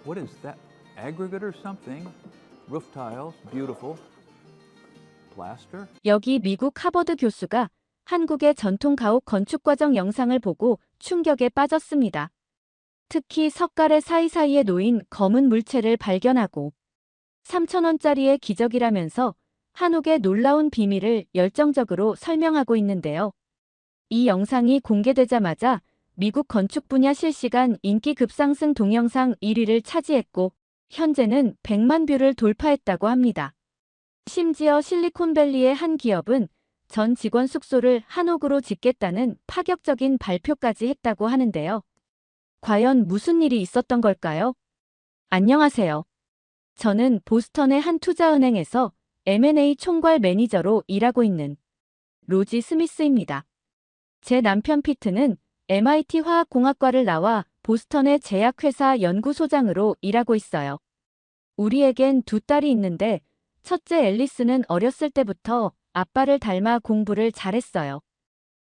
What is that? Aggregate or something? Roof tiles, beautiful. Plaster? 여기 미국 하버드 교수가 한국의 전통 가옥 건축 과정 영상을 보고 충격에 빠졌습니다. 특히 석가래 사이사이에 놓인 검은 물체를 발견하고 3,000원짜리의 기적이라면서 한옥의 놀라운 비밀을 열정적으로 설명하고 있는데요. 이 영상이 공개되자마자 미국 건축 분야 실시간 인기 급상승 동영상 1위를 차지했고 현재는 100만 뷰를 돌파했다고 합니다. 심지어 실리콘밸리의 한 기업은 전 직원 숙소를 한옥으로 짓겠다는 파격적인 발표까지 했다고 하는데요. 과연 무슨 일이 있었던 걸까요? 안녕하세요. 저는 보스턴의 한 투자은행에서 M&A 총괄 매니저로 일하고 있는 로지 스미스입니다. 제 남편 피트는 MIT 화학공학과를 나와 보스턴의 제약회사 연구소장으로 일하고 있어요. 우리에겐 두 딸이 있는데 첫째 앨리스는 어렸을 때부터 아빠를 닮아 공부를 잘했어요.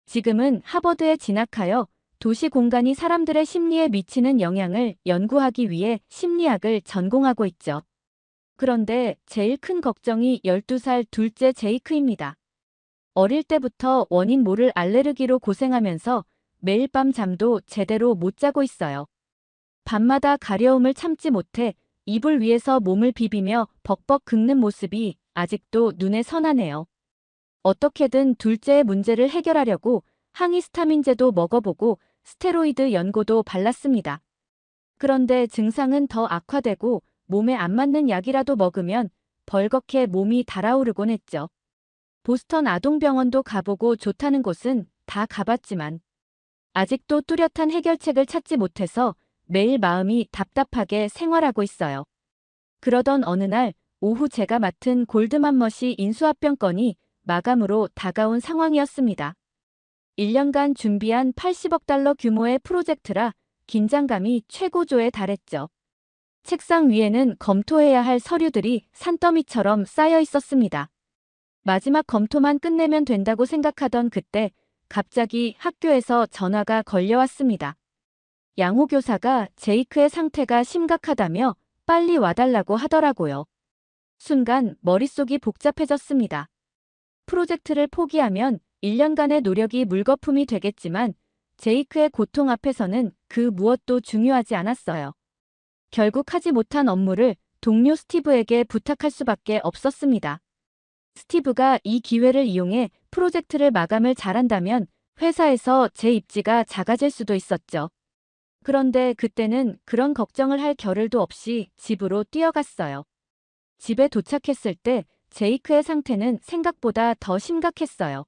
지금은 하버드에 진학하여 도시 공간이 사람들의 심리에 미치는 영향을 연구하기 위해 심리학을 전공하고 있죠. 그런데 제일 큰 걱정이 12살 둘째 제이크입니다. 어릴 때부터 원인 모를 알레르기로 고생하면서 매일 밤 잠도 제대로 못 자고 있어요. 밤마다 가려움을 참지 못해 이불 위에서 몸을 비비며 벅벅 긁는 모습이 아직도 눈에 선하네요. 어떻게든 둘째의 문제를 해결하려고 항히스타민제도 먹어보고 스테로이드 연고도 발랐습니다. 그런데 증상은 더 악화되고 몸에 안 맞는 약이라도 먹으면 벌겋게 몸이 달아오르곤 했죠. 보스턴 아동병원도 가보고 좋다는 곳은 다 가봤지만 아직도 뚜렷한 해결책을 찾지 못해서 매일 마음이 답답하게 생활하고 있어요. 그러던 어느 날 오후 제가 맡은 골드맘머시 인수합병 건이 마감으로 다가온 상황이었습니다. 1년간 준비한 80억 달러 규모의 프로젝트라 긴장감이 최고조에 달했죠. 책상 위에는 검토해야 할 서류들이 산더미처럼 쌓여 있었습니다. 마지막 검토만 끝내면 된다고 생각하던 그때 갑자기 학교에서 전화가 걸려왔습니다. 양호 교사가 제이크의 상태가 심각하다며 빨리 와달라고 하더라고요. 순간 머릿속이 복잡해졌습니다. 프로젝트를 포기하면 1년간의 노력이 물거품이 되겠지만 제이크의 고통 앞에서는 그 무엇도 중요하지 않았어요. 결국 하지 못한 업무를 동료 스티브에게 부탁할 수밖에 없었습니다. 스티브가 이 기회를 이용해 프로젝트를 마감을 잘한다면 회사에서 제 입지가 작아질 수도 있었죠. 그런데 그때는 그런 걱정을 할 겨를도 없이 집으로 뛰어갔어요. 집에 도착했을 때 제이크의 상태는 생각보다 더 심각했어요.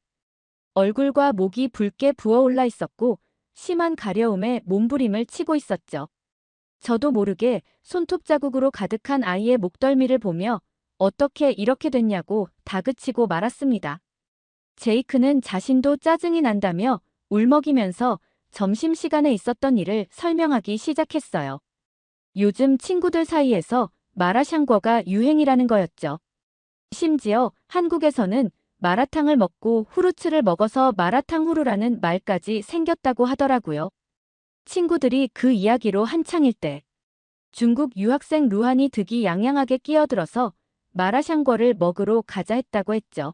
얼굴과 목이 붉게 부어올라 있었고 심한 가려움에 몸부림을 치고 있었죠. 저도 모르게 손톱 자국으로 가득한 아이의 목덜미를 보며 어떻게 이렇게 됐냐고 다그치고 말았습니다. 제이크는 자신도 짜증이 난다며 울먹이면서 점심시간에 있었던 일을 설명하기 시작했어요. 요즘 친구들 사이에서 마라샹궈가 유행이라는 거였죠. 심지어 한국에서는 마라탕을 먹고 후르츠를 먹어서 마라탕 후루라는 말까지 생겼다고 하더라고요. 친구들이 그 이야기로 한창일 때 중국 유학생 루한이 득이 양양하게 끼어들어서 마라샹궈를 먹으러 가자 했다고 했죠.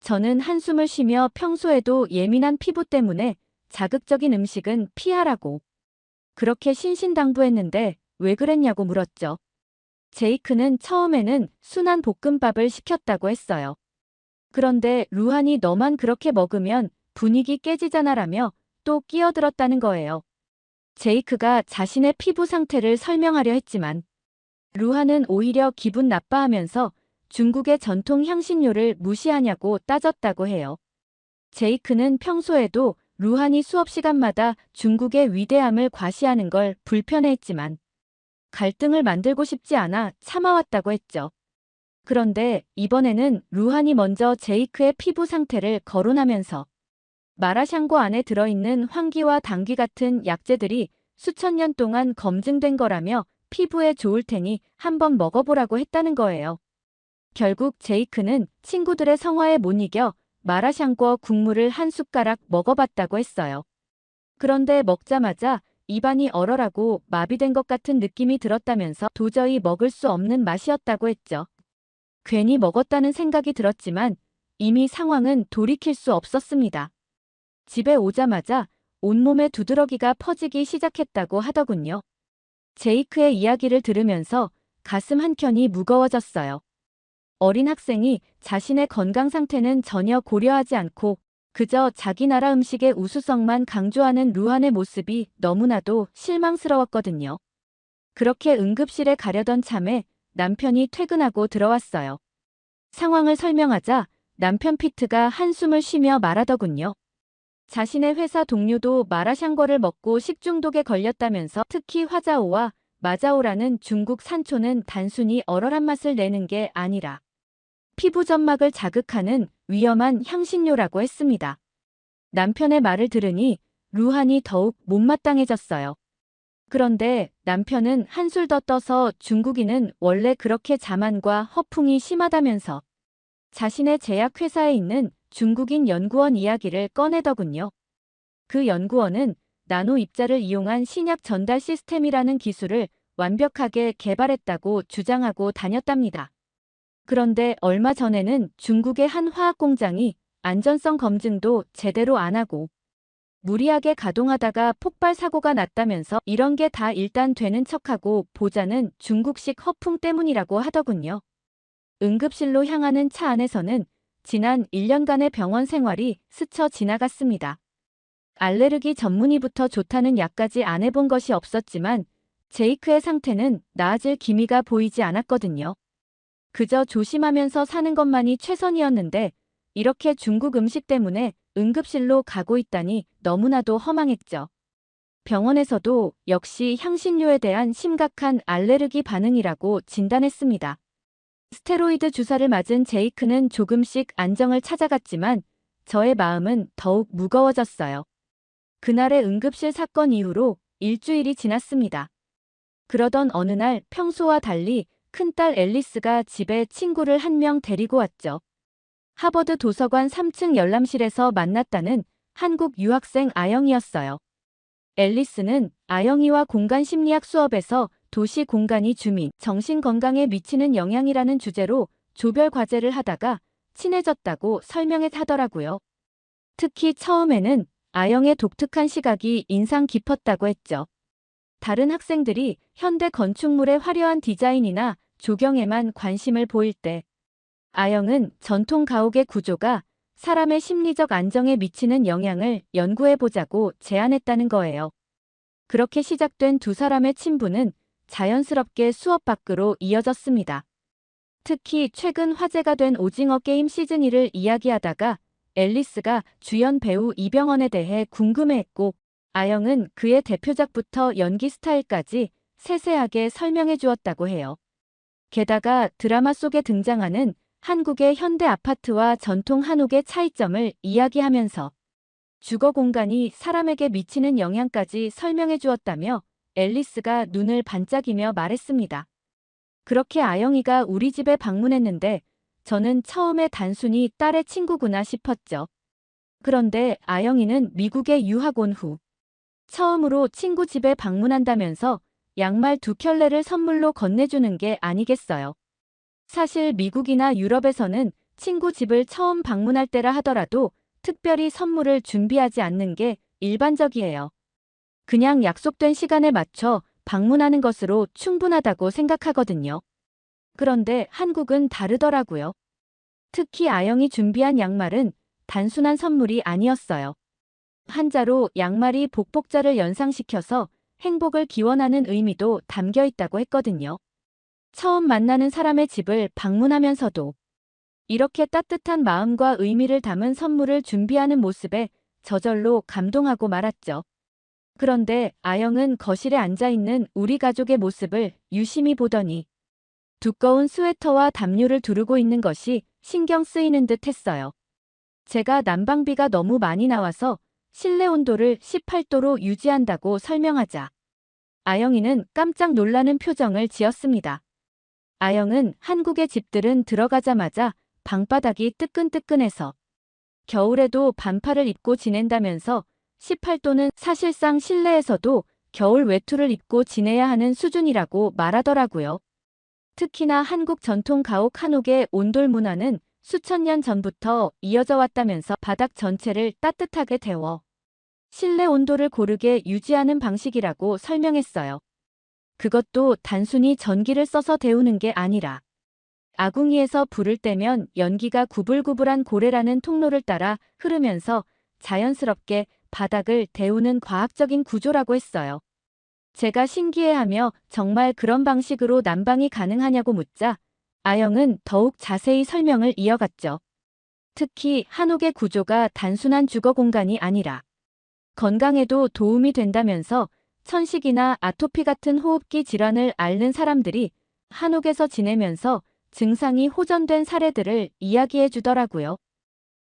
저는 한숨을 쉬며 평소에도 예민한 피부 때문에 자극적인 음식은 피하라고 그렇게 신신당부했는데 왜 그랬냐고 물었죠. 제이크는 처음에는 순한 볶음밥을 시켰다고 했어요. 그런데 루한이 너만 그렇게 먹으면 분위기 깨지잖아라며 또 끼어들었다는 거예요. 제이크가 자신의 피부 상태를 설명하려 했지만 루한은 오히려 기분 나빠하면서 중국의 전통 향신료를 무시하냐고 따졌다고 해요. 제이크는 평소에도 루한이 수업 시간마다 중국의 위대함을 과시하는 걸 불편해했지만 갈등을 만들고 싶지 않아 참아왔다고 했죠. 그런데 이번에는 루한이 먼저 제이크의 피부 상태를 거론하면서 마라샹궈 안에 들어있는 황기와 당귀 같은 약재들이 수천 년 동안 검증된 거라며 피부에 좋을 테니 한번 먹어보라고 했다는 거예요. 결국 제이크는 친구들의 성화에 못 이겨 마라샹궈 국물을 한 숟가락 먹어봤다고 했어요. 그런데 먹자마자 입안이 얼얼하고 마비된 것 같은 느낌이 들었다면서 도저히 먹을 수 없는 맛이었다고 했죠. 괜히 먹었다는 생각이 들었지만 이미 상황은 돌이킬 수 없었습니다. 집에 오자마자 온몸에 두드러기가 퍼지기 시작했다고 하더군요. 제이크의 이야기를 들으면서 가슴 한켠이 무거워졌어요. 어린 학생이 자신의 건강 상태는 전혀 고려하지 않고 그저 자기 나라 음식의 우수성만 강조하는 루안의 모습이 너무나도 실망스러웠거든요. 그렇게 응급실에 가려던 참에 남편이 퇴근하고 들어왔어요. 상황을 설명하자 남편 피트가 한숨을 쉬며 말하더군요. 자신의 회사 동료도 마라샹궈를 먹고 식중독에 걸렸다면서 특히 화자오와 마자오라는 중국 산초는 단순히 얼얼한 맛을 내는 게 아니라 피부 점막을 자극하는 위험한 향신료라고 했습니다. 남편의 말을 들으니 루한이 더욱 못마땅해졌어요. 그런데 남편은 한술 더 떠서 중국인은 원래 그렇게 자만과 허풍이 심하다면서 자신의 제약회사에 있는 중국인 연구원 이야기를 꺼내더군요. 그 연구원은 나노 입자를 이용한 신약 전달 시스템이라는 기술을 완벽하게 개발했다고 주장하고 다녔답니다. 그런데 얼마 전에는 중국의 한 화학 공장이 안전성 검증도 제대로 안 하고 무리하게 가동하다가 폭발 사고가 났다면서 이런 게 다 일단 되는 척하고 보자는 중국식 허풍 때문이라고 하더군요. 응급실로 향하는 차 안에서는 지난 1년간의 병원 생활이 스쳐 지나갔습니다. 알레르기 전문의부터 좋다는 약까지 안 해본 것이 없었지만 제이크의 상태는 나아질 기미가 보이지 않았거든요. 그저 조심하면서 사는 것만이 최선이었는데 이렇게 중국 음식 때문에 응급실로 가고 있다니 너무나도 허망했죠. 병원에서도 역시 향신료에 대한 심각한 알레르기 반응이라고 진단했습니다. 스테로이드 주사를 맞은 제이크는 조금씩 안정을 찾아갔지만 저의 마음은 더욱 무거워졌어요. 그날의 응급실 사건 이후로 일주일이 지났습니다. 그러던 어느 날 평소와 달리 큰딸 앨리스가 집에 친구를 한 명 데리고 왔죠. 하버드 도서관 3층 열람실에서 만났다는 한국 유학생 아영이었어요. 앨리스는 아영이와 공간 심리학 수업에서 도시 공간이 주민 정신 건강에 미치는 영향이라는 주제로 조별 과제를 하다가 친해졌다고 설명하더라고요. 특히 처음에는 아영의 독특한 시각이 인상 깊었다고 했죠. 다른 학생들이 현대 건축물의 화려한 디자인이나 조경에만 관심을 보일 때 아영은 전통 가옥의 구조가 사람의 심리적 안정에 미치는 영향을 연구해보자고 제안했다는 거예요. 그렇게 시작된 두 사람의 친분은 자연스럽게 수업 밖으로 이어졌습니다. 특히 최근 화제가 된 오징어 게임 시즌2를 이야기하다가 앨리스가 주연 배우 이병헌에 대해 궁금해했고 아영은 그의 대표작부터 연기 스타일까지 세세하게 설명해 주었다고 해요. 게다가 드라마 속에 등장하는 한국의 현대 아파트와 전통 한옥의 차이점을 이야기하면서 주거 공간이 사람에게 미치는 영향까지 설명해 주었다며 앨리스가 눈을 반짝이며 말했습니다. 그렇게 아영이가 우리 집에 방문했는데 저는 처음에 단순히 딸의 친구구나 싶었죠. 그런데 아영이는 미국에 유학 온 후 처음으로 친구 집에 방문한다면서 양말 2켤레를 선물로 건네주는 게 아니겠어요. 사실 미국이나 유럽에서는 친구 집을 처음 방문할 때라 하더라도 특별히 선물을 준비하지 않는 게 일반적이에요. 그냥 약속된 시간에 맞춰 방문하는 것으로 충분하다고 생각하거든요. 그런데 한국은 다르더라고요. 특히 아영이 준비한 양말은 단순한 선물이 아니었어요. 한자로 양말이 복복자를 연상시켜서 행복을 기원하는 의미도 담겨 있다고 했거든요. 처음 만나는 사람의 집을 방문하면서도 이렇게 따뜻한 마음과 의미를 담은 선물을 준비하는 모습에 저절로 감동하고 말았죠. 그런데 아영은 거실에 앉아있는 우리 가족의 모습을 유심히 보더니 두꺼운 스웨터와 담요를 두르고 있는 것이 신경 쓰이는 듯 했어요. 제가 난방비가 너무 많이 나와서 실내 온도를 18도로 유지한다고 설명하자 아영이는 깜짝 놀라는 표정을 지었습니다. 아영은 한국의 집들은 들어가자마자 방바닥이 뜨끈뜨끈해서 겨울에도 반팔을 입고 지낸다면서 18도는 사실상 실내에서도 겨울 외투를 입고 지내야 하는 수준이라고 말하더라고요. 특히나 한국 전통 가옥 한옥의 온돌 문화는 수천 년 전부터 이어져 왔다면서 바닥 전체를 따뜻하게 데워 실내 온도를 고르게 유지하는 방식이라고 설명했어요. 그것도 단순히 전기를 써서 데우는 게 아니라 아궁이에서 불을 떼면 연기가 구불구불한 고래라는 통로를 따라 흐르면서 자연스럽게 바닥을 데우는 과학적인 구조라고 했어요. 제가 신기해하며 정말 그런 방식으로 난방이 가능하냐고 묻자 아영은 더욱 자세히 설명을 이어갔죠. 특히 한옥의 구조가 단순한 주거 공간이 아니라 건강에도 도움이 된다면서 천식이나 아토피 같은 호흡기 질환을 앓는 사람들이 한옥에서 지내면서 증상이 호전된 사례들을 이야기해 주더라고요.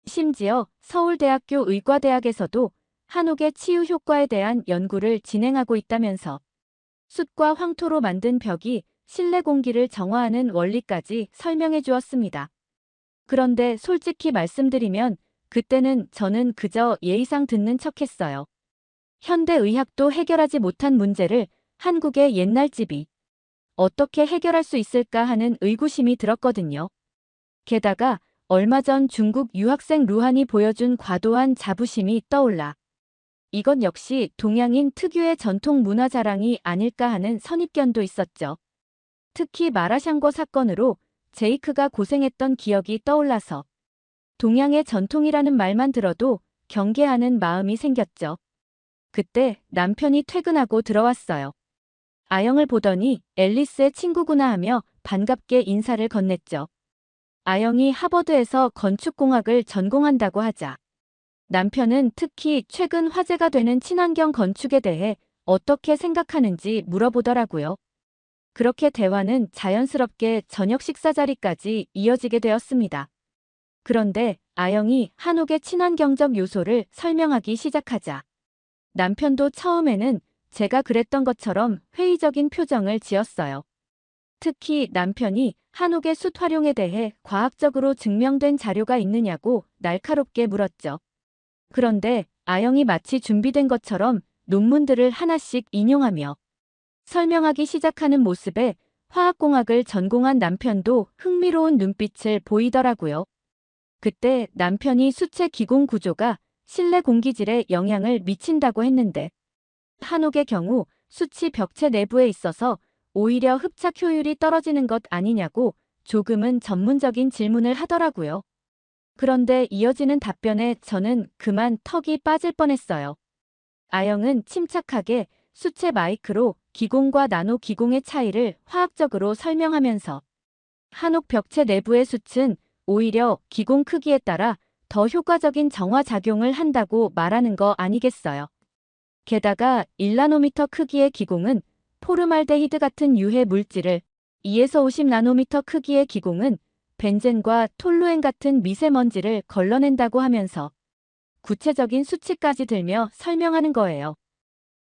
심지어 서울대학교 의과대학에서도 한옥의 치유 효과에 대한 연구를 진행하고 있다면서 숯과 황토로 만든 벽이 실내 공기를 정화하는 원리까지 설명해 주었습니다. 그런데 솔직히 말씀드리면 그때는 저는 그저 예의상 듣는 척했어요. 현대의학도 해결하지 못한 문제를 한국의 옛날 집이 어떻게 해결할 수 있을까 하는 의구심이 들었거든요. 게다가 얼마 전 중국 유학생 루한이 보여준 과도한 자부심이 떠올라 이건 역시 동양인 특유의 전통 문화 자랑이 아닐까 하는 선입견도 있었죠. 특히 마라샹궈 사건으로 제이크가 고생했던 기억이 떠올라서 동양의 전통이라는 말만 들어도 경계하는 마음이 생겼죠. 그때 남편이 퇴근하고 들어왔어요. 아영을 보더니 앨리스의 친구구나 하며 반갑게 인사를 건넸죠. 아영이 하버드에서 건축공학을 전공한다고 하자 남편은 특히 최근 화제가 되는 친환경 건축에 대해 어떻게 생각하는지 물어보더라고요. 그렇게 대화는 자연스럽게 저녁 식사 자리까지 이어지게 되었습니다. 그런데 아영이 한옥의 친환경적 요소를 설명하기 시작하자 남편도 처음에는 제가 그랬던 것처럼 회의적인 표정을 지었어요. 특히 남편이 한옥의 숯 활용에 대해 과학적으로 증명된 자료가 있느냐고 날카롭게 물었죠. 그런데 아영이 마치 준비된 것처럼 논문들을 하나씩 인용하며 설명하기 시작하는 모습에 화학공학을 전공한 남편도 흥미로운 눈빛을 보이더라고요. 그때 남편이 숯의 기공 구조가 실내 공기질에 영향을 미친다고 했는데 한옥의 경우 숯이 벽체 내부에 있어서 오히려 흡착 효율이 떨어지는 것 아니냐고 조금은 전문적인 질문을 하더라고요. 그런데 이어지는 답변에 저는 그만 턱이 빠질 뻔했어요. 아영은 침착하게 수채 마이크로 기공과 나노 기공의 차이를 화학적으로 설명하면서 한옥 벽체 내부의 숯은 오히려 기공 크기에 따라 더 효과적인 정화 작용을 한다고 말하는 거 아니겠어요. 게다가 1나노미터 크기의 기공은 포르말데히드 같은 유해 물질을 2에서 50나노미터 크기의 기공은 벤젠과 톨루엔 같은 미세먼지를 걸러낸다고 하면서 구체적인 수치까지 들며 설명하는 거예요.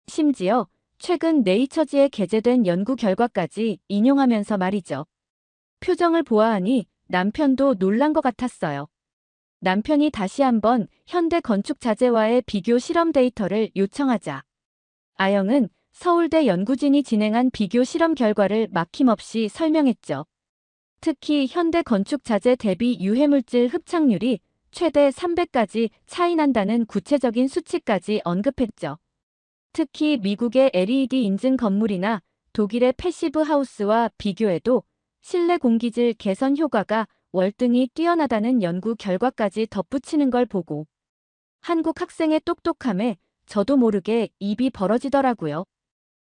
심지어 최근 네이처지에 게재된 연구 결과까지 인용하면서 말이죠. 표정을 보아하니 남편도 놀란 것 같았어요. 남편이 다시 한번 현대 건축 자재와의 비교 실험 데이터를 요청하자 아영은 서울대 연구진이 진행한 비교 실험 결과를 막힘없이 설명했죠. 특히 현대 건축 자재 대비 유해물질 흡착률이 최대 300까지 차이 난다는 구체적인 수치까지 언급했죠. 특히 미국의 LED 인증 건물이나 독일의 패시브 하우스와 비교해도 실내 공기질 개선 효과가 월등히 뛰어나다는 연구 결과까지 덧붙이는 걸 보고 한국 학생의 똑똑함에 저도 모르게 입이 벌어지더라고요.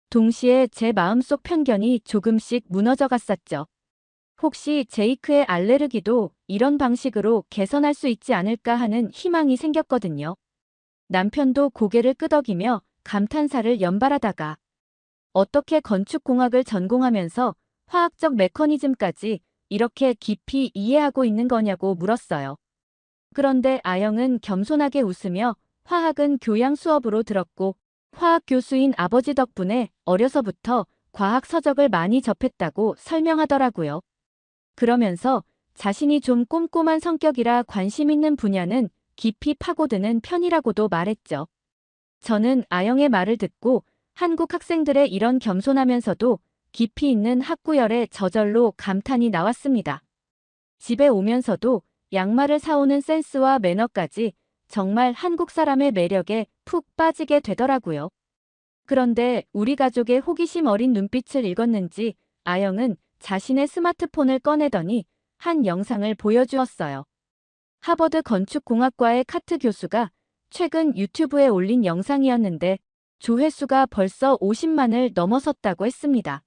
동시에 제 마음속 편견이 조금씩 무너져 갔었죠. 혹시 제이크의 알레르기도 이런 방식으로 개선할 수 있지 않을까 하는 희망이 생겼거든요. 남편도 고개를 끄덕이며 감탄사를 연발하다가 어떻게 건축공학을 전공하면서 화학적 메커니즘까지 이렇게 깊이 이해하고 있는 거냐고 물었어요. 그런데 아영은 겸손하게 웃으며 화학은 교양 수업으로 들었고 화학 교수인 아버지 덕분에 어려서부터 과학 서적을 많이 접했다고 설명하더라고요. 그러면서 자신이 좀 꼼꼼한 성격이라 관심 있는 분야는 깊이 파고드는 편이라고도 말했죠. 저는 아영의 말을 듣고 한국 학생들의 이런 겸손하면서도 깊이 있는 학구열에 저절로 감탄이 나왔습니다. 집에 오면서도 양말을 사오는 센스와 매너까지 정말 한국 사람의 매력에 푹 빠지게 되더라고요. 그런데 우리 가족의 호기심 어린 눈빛을 읽었는지 아영은 자신의 스마트폰을 꺼내더니 한 영상을 보여주었어요. 하버드 건축공학과의 카트 교수가 최근 유튜브에 올린 영상이었는데 조회수가 벌써 50만을 넘어섰다고 했습니다.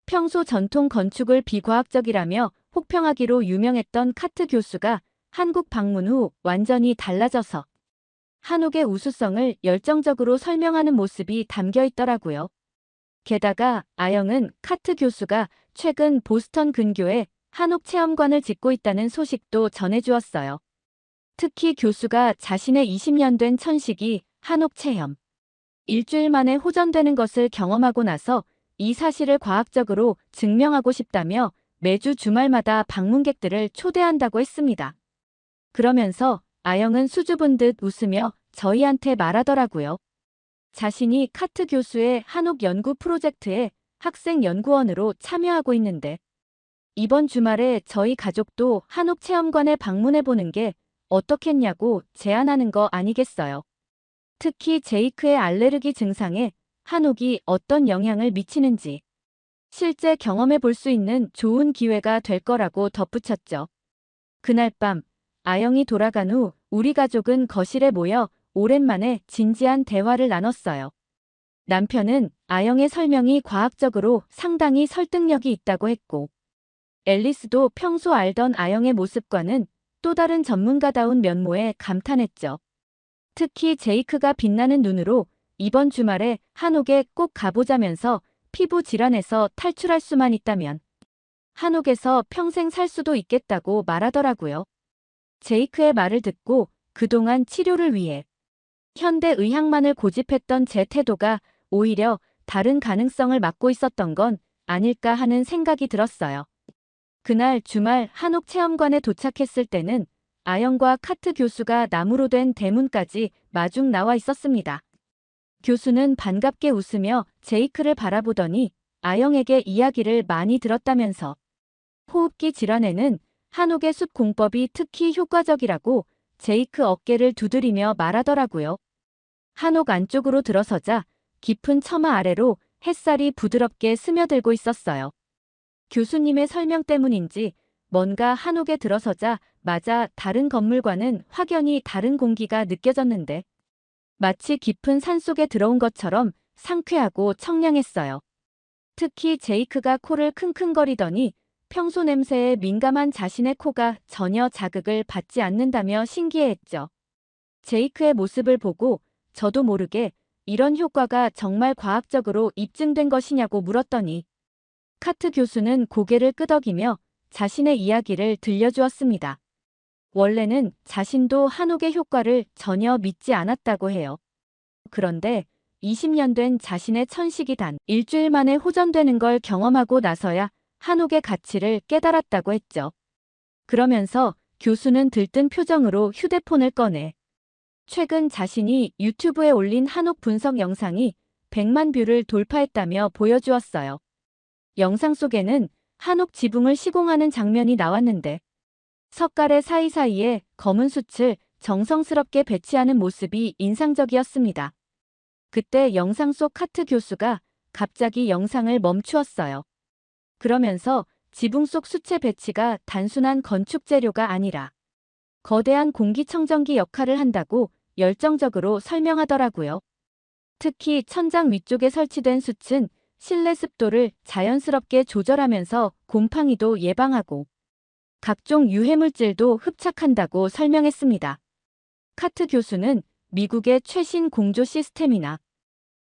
평소 전통 건축을 비과학적이라며 혹평하기로 유명했던 카트 교수가 한국 방문 후 완전히 달라져서 한옥의 우수성을 열정적으로 설명하는 모습이 담겨 있더라고요. 게다가 아영은 카트 교수가 최근 보스턴 근교에 한옥 체험관을 짓고 있다는 소식도 전해주었어요. 특히 교수가 자신의 20년 된 천식이 한옥 체험 일주일 만에 호전되는 것을 경험하고 나서 이 사실을 과학적으로 증명하고 싶다며 매주 주말마다 방문객들을 초대한다고 했습니다. 그러면서 아영은 수줍은 듯 웃으며 저희한테 말하더라고요. 자신이 카트 교수의 한옥 연구 프로젝트에 학생 연구원으로 참여하고 있는데 이번 주말에 저희 가족도 한옥 체험관에 방문해보는 게 어떻겠냐고 제안하는 거 아니겠어요. 특히 제이크의 알레르기 증상에 한옥이 어떤 영향을 미치는지 실제 경험해 볼 수 있는 좋은 기회가 될 거라고 덧붙였죠. 그날 밤 아영이 돌아간 후 우리 가족은 거실에 모여 오랜만에 진지한 대화를 나눴어요. 남편은 아영의 설명이 과학적으로 상당히 설득력이 있다고 했고 앨리스도 평소 알던 아영의 모습과는 또 다른 전문가다운 면모에 감탄했죠. 특히 제이크가 빛나는 눈으로 이번 주말에 한옥에 꼭 가보자면서 피부 질환에서 탈출할 수만 있다면 한옥에서 평생 살 수도 있겠다고 말하더라고요. 제이크의 말을 듣고 그동안 치료를 위해 현대 의학만을 고집했던 제 태도가 오히려 다른 가능성을 막고 있었던 건 아닐까 하는 생각이 들었어요. 그날 주말 한옥 체험관에 도착했을 때는 아영과 카트 교수가 나무로 된 대문까지 마중 나와 있었습니다. 교수는 반갑게 웃으며 제이크를 바라보더니 아영에게 이야기를 많이 들었다면서 호흡기 질환에는 한옥의 숲 공법이 특히 효과적이라고 제이크 어깨를 두드리며 말하더라고요. 한옥 안쪽으로 들어서자 깊은 처마 아래로 햇살이 부드럽게 스며들고 있었어요. 교수님의 설명 때문인지 뭔가 한옥에 들어서자마자 다른 건물과는 확연히 다른 공기가 느껴졌는데 마치 깊은 산속에 들어온 것처럼 상쾌하고 청량했어요. 특히 제이크가 코를 킁킁거리더니 평소 냄새에 민감한 자신의 코가 전혀 자극을 받지 않는다며 신기해했죠. 제이크의 모습을 보고 저도 모르게 이런 효과가 정말 과학적으로 입증된 것이냐고 물었더니 카트 교수는 고개를 끄덕이며 자신의 이야기를 들려주었습니다. 원래는 자신도 한옥의 효과를 전혀 믿지 않았다고 해요. 그런데 20년 된 자신의 천식이 단 일주일 만에 호전되는 걸 경험하고 나서야 한옥의 가치를 깨달았다고 했죠. 그러면서 교수는 들뜬 표정으로 휴대폰을 꺼내 최근 자신이 유튜브에 올린 한옥 분석 영상이 100만 뷰를 돌파했다며 보여주었어요. 영상 속에는 한옥 지붕을 시공하는 장면이 나왔는데 석가래 사이사이에 검은 숯을 정성스럽게 배치하는 모습이 인상적이었습니다. 그때 영상 속 카트 교수가 갑자기 영상을 멈추었어요. 그러면서 지붕 속 수채 배치가 단순한 건축 재료가 아니라 거대한 공기청정기 역할을 한다고 열정적으로 설명하더라고요. 특히 천장 위쪽에 설치된 숯은 실내 습도를 자연스럽게 조절하면서 곰팡이도 예방하고 각종 유해물질도 흡착한다고 설명했습니다. 카트 교수는 미국의 최신 공조 시스템이나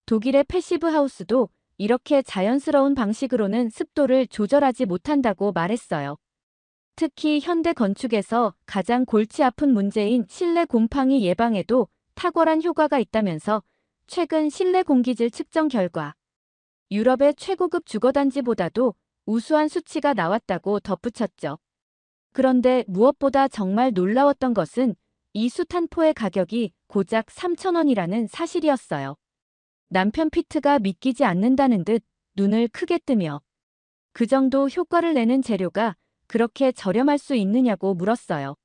독일의 패시브 하우스도 이렇게 자연스러운 방식으로는 습도를 조절하지 못한다고 말했어요. 특히 현대 건축에서 가장 골치 아픈 문제인 실내 곰팡이 예방에도 탁월한 효과가 있다면서 최근 실내 공기질 측정 결과 유럽의 최고급 주거단지보다도 우수한 수치가 나왔다고 덧붙였죠. 그런데 무엇보다 정말 놀라웠던 것은 이 숯 한 포의 가격이 고작 3,000원이라는 사실이었어요. 남편 피트가 믿기지 않는다는 듯 눈을 크게 뜨며 그 정도 효과를 내는 재료가 그렇게 저렴할 수 있느냐고 물었어요.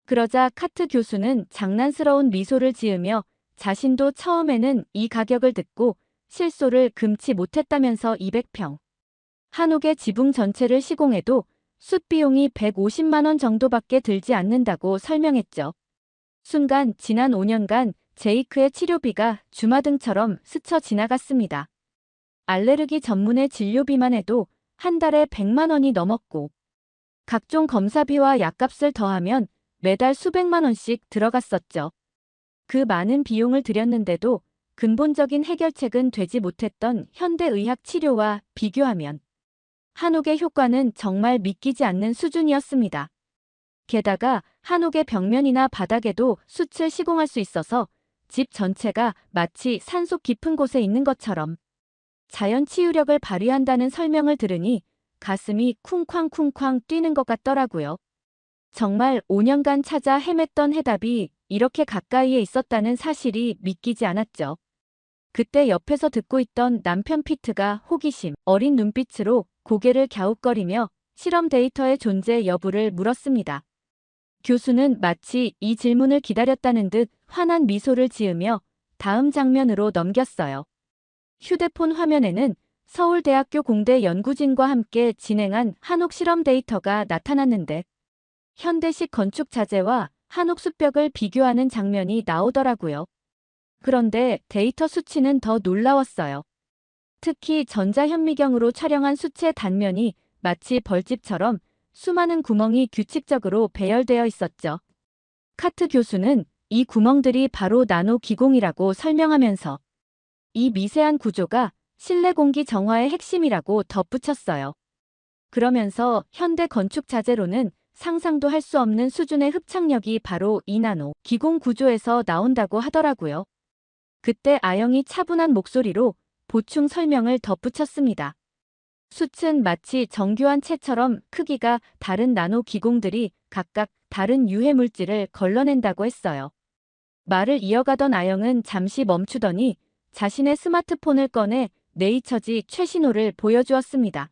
그러자 카트 교수는 장난스러운 미소를 지으며 자신도 처음에는 이 가격을 듣고 실소를 금치 못했다면서 200평. 한옥의 지붕 전체를 시공해도 숯 비용이 150만 원 정도밖에 들지 않는다고 설명했죠. 순간 지난 5년간 제이크의 치료비가 주마등처럼 스쳐 지나갔습니다. 알레르기 전문의 진료비만 해도 한 달에 100만 원이 넘었고 각종 검사비와 약값을 더하면 매달 수백만 원씩 들어갔었죠. 그 많은 비용을 들였는데도 근본적인 해결책은 되지 못했던 현대의학 치료와 비교하면 한옥의 효과는 정말 믿기지 않는 수준이었습니다. 게다가 한옥의 벽면이나 바닥에도 숯을 시공할 수 있어서 집 전체가 마치 산속 깊은 곳에 있는 것처럼 자연 치유력을 발휘한다는 설명을 들으니 가슴이 쿵쾅쿵쾅 뛰는 것 같더라고요. 정말 5년간 찾아 헤맸던 해답이 이렇게 가까이에 있었다는 사실이 믿기지 않았죠. 그때 옆에서 듣고 있던 남편 피트가 호기심 어린 눈빛으로 고개를 갸웃거리며 실험 데이터의 존재 여부를 물었습니다. 교수는 마치 이 질문을 기다렸다는 듯 환한 미소를 지으며 다음 장면으로 넘겼어요. 휴대폰 화면에는 서울대학교 공대 연구진과 함께 진행한 한옥 실험 데이터가 나타났는데 현대식 건축 자재와 한옥 숲벽을 비교하는 장면이 나오더라고요. 그런데 데이터 수치는 더 놀라웠어요. 특히 전자현미경으로 촬영한 수채 단면이 마치 벌집처럼 수많은 구멍이 규칙적으로 배열되어 있었죠. 카트 교수는 이 구멍들이 바로 나노 기공이라고 설명하면서 이 미세한 구조가 실내 공기 정화의 핵심이라고 덧붙였어요. 그러면서 현대 건축 자재로는 상상도 할 수 없는 수준의 흡착력이 바로 이 나노 기공 구조에서 나온다고 하더라고요. 그때 아영이 차분한 목소리로 보충 설명을 덧붙였습니다. 숯은 마치 정교한 채처럼 크기가 다른 나노 기공들이 각각 다른 유해 물질을 걸러낸다고 했어요. 말을 이어가던 아영은 잠시 멈추더니 자신의 스마트폰을 꺼내 네이처지 최신호를 보여주었습니다.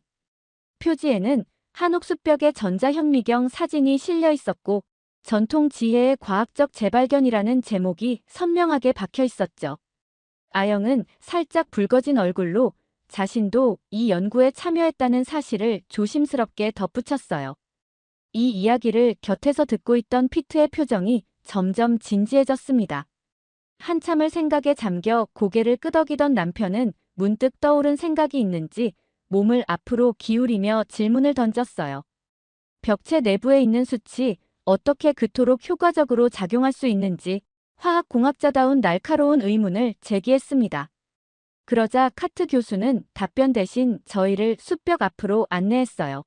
표지에는 한옥 숲벽의 전자현미경 사진이 실려 있었고 전통 지혜의 과학적 재발견이라는 제목이 선명하게 박혀 있었죠. 아영은 살짝 붉어진 얼굴로 자신도 이 연구에 참여했다는 사실을 조심스럽게 덧붙였어요. 이 이야기를 곁에서 듣고 있던 피트의 표정이 점점 진지해졌습니다. 한참을 생각에 잠겨 고개를 끄덕이던 남편은 문득 떠오른 생각이 있는지 몸을 앞으로 기울이며 질문을 던졌어요. 벽체 내부에 있는 숯이 어떻게 그토록 효과적으로 작용할 수 있는지 화학공학자다운 날카로운 의문을 제기했습니다. 그러자 카트 교수는 답변 대신 저희를 숯벽 앞으로 안내했어요.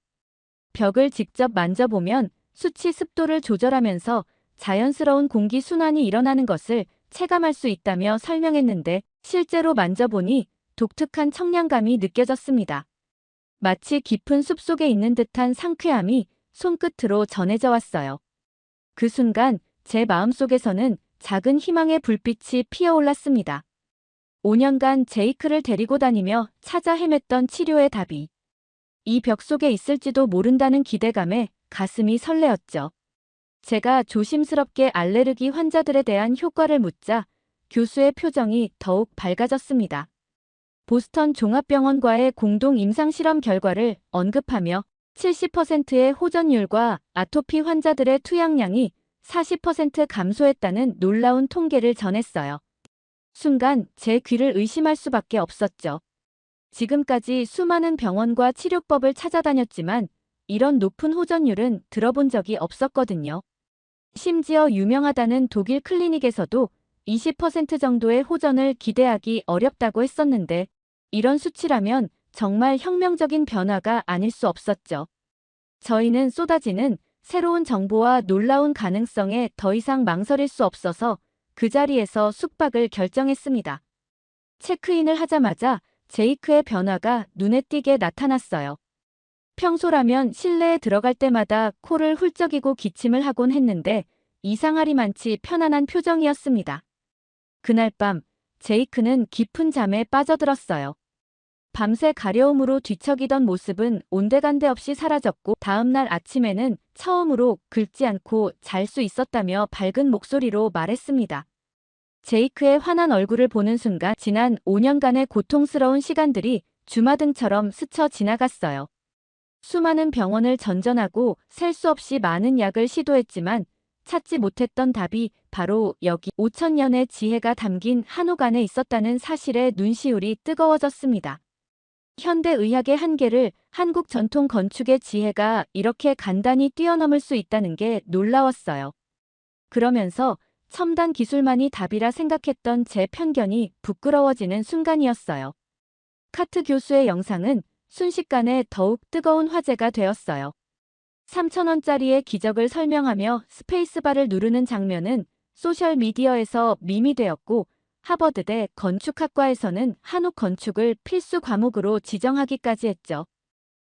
벽을 직접 만져보면 숯이 습도를 조절하면서 자연스러운 공기 순환이 일어나는 것을 체감할 수 있다며 설명했는데 실제로 만져보니 독특한 청량감이 느껴졌습니다. 마치 깊은 숲속에 있는 듯한 상쾌함이 손끝으로 전해져 왔어요. 그 순간 제 마음속에서는 작은 희망의 불빛이 피어올랐습니다. 5년간 제이크를 데리고 다니며 찾아 헤맸던 치료의 답이 이 벽 속에 있을지도 모른다는 기대감에 가슴이 설레었죠. 제가 조심스럽게 알레르기 환자들에 대한 효과를 묻자 교수의 표정이 더욱 밝아졌습니다. 보스턴 종합병원과의 공동 임상실험 결과를 언급하며 70%의 호전율과 아토피 환자들의 투약량이 40% 감소했다는 놀라운 통계를 전했어요. 순간 제 귀를 의심할 수밖에 없었죠. 지금까지 수많은 병원과 치료법을 찾아다녔지만 이런 높은 호전율은 들어본 적이 없었거든요. 심지어 유명하다는 독일 클리닉에서도 20% 정도의 호전을 기대하기 어렵다고 했었는데 이런 수치라면 정말 혁명적인 변화가 아닐 수 없었죠. 저희는 쏟아지는 새로운 정보와 놀라운 가능성에 더 이상 망설일 수 없어서 그 자리에서 숙박을 결정했습니다. 체크인을 하자마자 제이크의 변화가 눈에 띄게 나타났어요. 평소라면 실내에 들어갈 때마다 코를 훌쩍이고 기침을 하곤 했는데 이상하리만치 편안한 표정이었습니다. 그날 밤 제이크는 깊은 잠에 빠져들었어요. 밤새 가려움으로 뒤척이던 모습은 온데간데 없이 사라졌고 다음날 아침에는 처음으로 긁지 않고 잘 수 있었다며 밝은 목소리로 말했습니다. 제이크의 환한 얼굴을 보는 순간 지난 5년간의 고통스러운 시간들이 주마등처럼 스쳐 지나갔어요. 수많은 병원을 전전하고 셀 수 없이 많은 약을 시도했지만 찾지 못했던 답이 바로 여기 5천년의 지혜가 담긴 한옥 안에 있었다는 사실에 눈시울이 뜨거워졌습니다. 현대 의학의 한계를 한국 전통 건축의 지혜가 이렇게 간단히 뛰어넘을 수 있다는 게 놀라웠어요. 그러면서 첨단 기술만이 답이라 생각했던 제 편견이 부끄러워지는 순간이었어요. 카트 교수의 영상은 순식간에 더욱 뜨거운 화제가 되었어요. 3,000원짜리의 기적을 설명하며 스페이스바를 누르는 장면은 소셜미디어에서 밈이 되었고 하버드대 건축학과에서는 한옥 건축을 필수 과목으로 지정하기까지 했죠.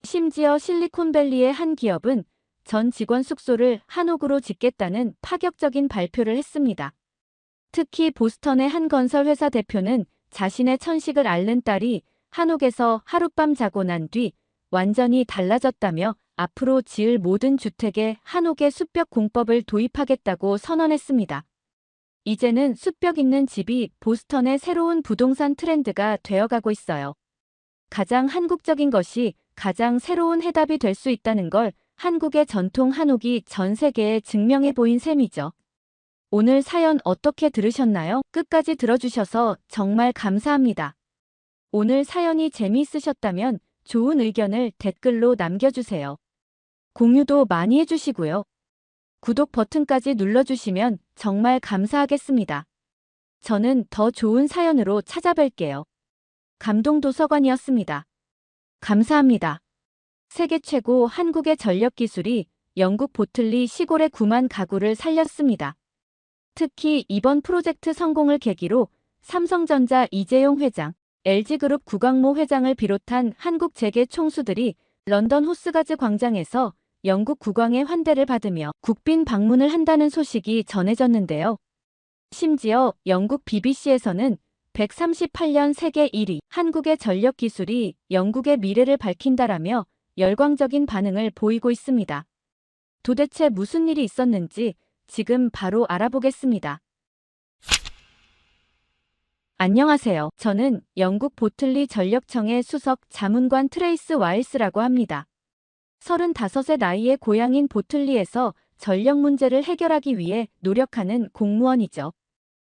심지어 실리콘밸리의 한 기업은 전 직원 숙소를 한옥으로 짓겠다는 파격적인 발표를 했습니다. 특히 보스턴의 한 건설회사 대표는 자신의 천식을 앓는 딸이 한옥에서 하룻밤 자고 난 뒤 완전히 달라졌다며 앞으로 지을 모든 주택에 한옥의 숲벽 공법을 도입하겠다고 선언했습니다. 이제는 숲벽 있는 집이 보스턴의 새로운 부동산 트렌드가 되어가고 있어요. 가장 한국적인 것이 가장 새로운 해답이 될 수 있다는 걸 한국의 전통 한옥이 전 세계에 증명해 보인 셈이죠. 오늘 사연 어떻게 들으셨나요? 끝까지 들어주셔서 정말 감사합니다. 오늘 사연이 재미있으셨다면 좋은 의견을 댓글로 남겨주세요. 공유도 많이 해주시고요. 구독 버튼까지 눌러주시면 정말 감사하겠습니다. 저는 더 좋은 사연으로 찾아뵐게요. 감동도서관이었습니다. 감사합니다. 세계 최고 한국의 전력 기술이 영국 보틀리 시골의 9만 가구를 살렸습니다. 특히 이번 프로젝트 성공을 계기로 삼성전자 이재용 회장, LG그룹 구광모 회장을 비롯한 한국 재계 총수들이 런던 호스가즈 광장에서 영국 국왕의 환대를 받으며 국빈 방문을 한다는 소식이 전해졌는데요. 심지어 영국 BBC에서는 138년 세계 1위 한국의 전력 기술이 영국의 미래를 밝힌다라며 열광적인 반응을 보이고 있습니다. 도대체 무슨 일이 있었는지 지금 바로 알아보겠습니다. 안녕하세요. 저는 영국 보틀리 전력청의 수석 자문관 트레이스 와일스라고 합니다. 35의 나이의 고향인 보틀리에서 전력 문제를 해결하기 위해 노력하는 공무원이죠.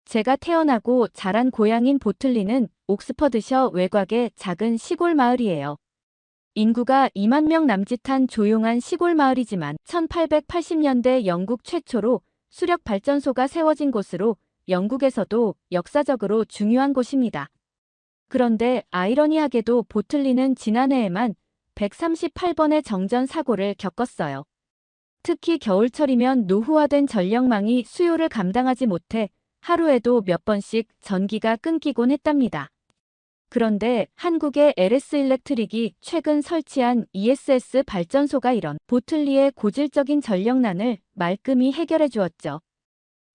제가 태어나고 자란 고향인 보틀리는 옥스퍼드셔 외곽의 작은 시골 마을이에요. 인구가 2만 명 남짓한 조용한 시골 마을이지만 1880년대 영국 최초로 수력 발전소가 세워진 곳으로 영국에서도 역사적으로 중요한 곳입니다. 그런데 아이러니하게도 보틀리는 지난해에만 138번의 정전 사고를 겪었어요. 특히 겨울철이면 노후화된 전력망이 수요를 감당하지 못해 하루에도 몇 번씩 전기가 끊기곤 했답니다. 그런데 한국의 LS 일렉트릭이 최근 설치한 ESS 발전소가 이런 보틀리의 고질적인 전력난을 말끔히 해결해 주었죠.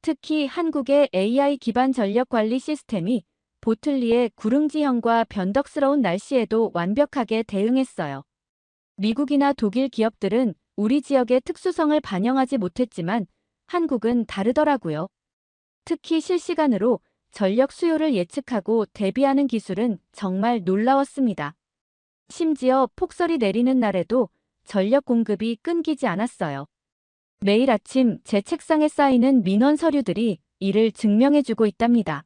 특히 한국의 AI 기반 전력 관리 시스템이 보틀리의 구릉지형과 변덕스러운 날씨에도 완벽하게 대응했어요. 미국이나 독일 기업들은 우리 지역의 특수성을 반영하지 못했지만 한국은 다르더라고요. 특히 실시간으로 전력 수요를 예측하고 대비하는 기술은 정말 놀라웠습니다. 심지어 폭설이 내리는 날에도 전력 공급이 끊기지 않았어요. 매일 아침 제 책상에 쌓이는 민원 서류들이 이를 증명해주고 있답니다.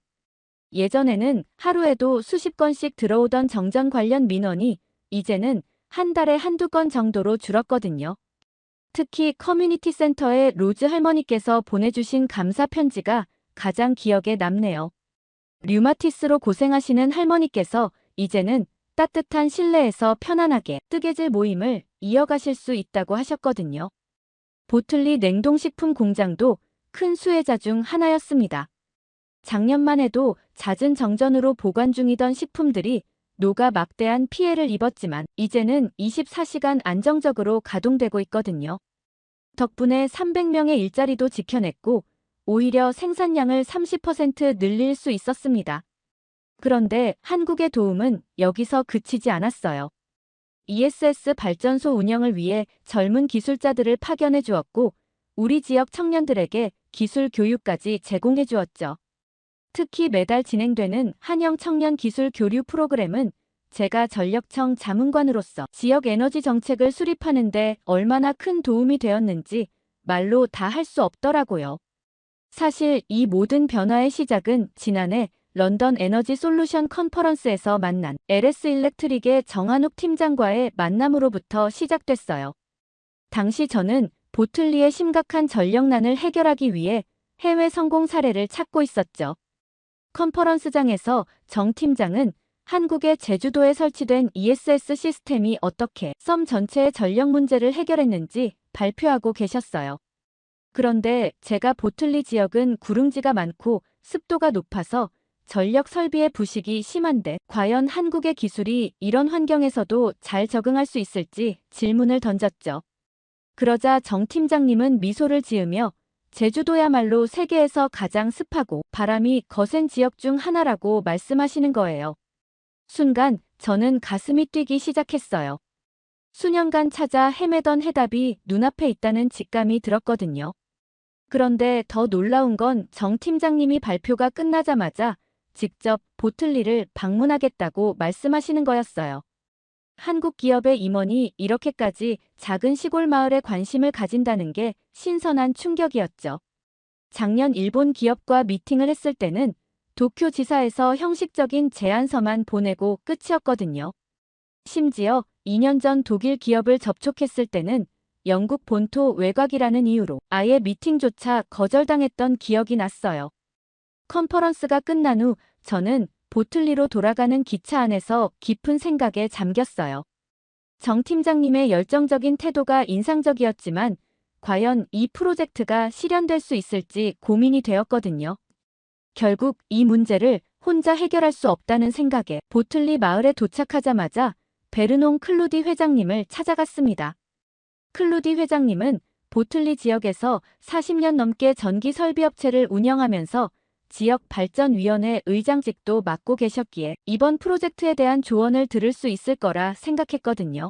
예전에는 하루에도 수십 건씩 들어오던 정전 관련 민원이 이제는 한 달에 한두 건 정도로 줄었거든요. 특히 커뮤니티 센터의 로즈 할머니께서 보내주신 감사 편지가 가장 기억에 남네요. 류마티스로 고생하시는 할머니께서 이제는 따뜻한 실내에서 편안하게 뜨개질 모임을 이어가실 수 있다고 하셨거든요. 보틀리 냉동식품 공장도 큰 수혜자 중 하나였습니다. 작년만 해도 잦은 정전으로 보관 중이던 식품들이 녹아 막대한 피해를 입었지만 이제는 24시간 안정적으로 가동되고 있거든요. 덕분에 300명의 일자리도 지켜냈고 오히려 생산량을 30% 늘릴 수 있었습니다. 그런데 한국의 도움은 여기서 그치지 않았어요. ESS 발전소 운영을 위해 젊은 기술자들을 파견해 주었고, 우리 지역 청년들에게 기술 교육까지 제공해 주었죠. 특히 매달 진행되는 한영 청년 기술 교류 프로그램은 제가 전력청 자문관으로서 지역 에너지 정책을 수립하는 데 얼마나 큰 도움이 되었는지 말로 다 할 수 없더라고요. 사실 이 모든 변화의 시작은 지난해 런던 에너지 솔루션 컨퍼런스에서 만난 LS 일렉트릭의 정한욱 팀장과의 만남으로부터 시작됐어요. 당시 저는 보틀리의 심각한 전력난을 해결하기 위해 해외 성공 사례를 찾고 있었죠. 컨퍼런스장에서 정 팀장은 한국의 제주도에 설치된 ESS 시스템이 어떻게 섬 전체의 전력 문제를 해결했는지 발표하고 계셨어요. 그런데 제가 보틀리 지역은 구릉지가 많고 습도가 높아서 전력 설비의 부식이 심한데 과연 한국의 기술이 이런 환경에서도 잘 적응할 수 있을지 질문을 던졌죠. 그러자 정 팀장님은 미소를 지으며 제주도야말로 세계에서 가장 습하고 바람이 거센 지역 중 하나라고 말씀하시는 거예요. 순간 저는 가슴이 뛰기 시작했어요. 수년간 찾아 헤매던 해답이 눈앞에 있다는 직감이 들었거든요. 그런데 더 놀라운 건 정 팀장님이 발표가 끝나자마자 직접 보틀리를 방문하겠다고 말씀하시는 거였어요. 한국 기업의 임원이 이렇게까지 작은 시골 마을에 관심을 가진다는 게 신선한 충격이었죠. 작년 일본 기업과 미팅을 했을 때는 도쿄 지사에서 형식적인 제안서만 보내고 끝이었거든요. 심지어 2년 전 독일 기업을 접촉했을 때는 영국 본토 외곽이라는 이유로 아예 미팅조차 거절당했던 기억이 났어요. 컨퍼런스가 끝난 후 저는 보틀리로 돌아가는 기차 안에서 깊은 생각에 잠겼어요. 정 팀장님의 열정적인 태도가 인상적이었지만 과연 이 프로젝트가 실현될 수 있을지 고민이 되었거든요. 결국 이 문제를 혼자 해결할 수 없다는 생각에 보틀리 마을에 도착하자마자 베르농 클루디 회장님을 찾아갔습니다. 클루디 회장님은 보틀리 지역에서 40년 넘게 전기 설비업체를 운영하면서 지역발전위원회 의장직도 맡고 계셨기에 이번 프로젝트에 대한 조언을 들을 수 있을 거라 생각했거든요.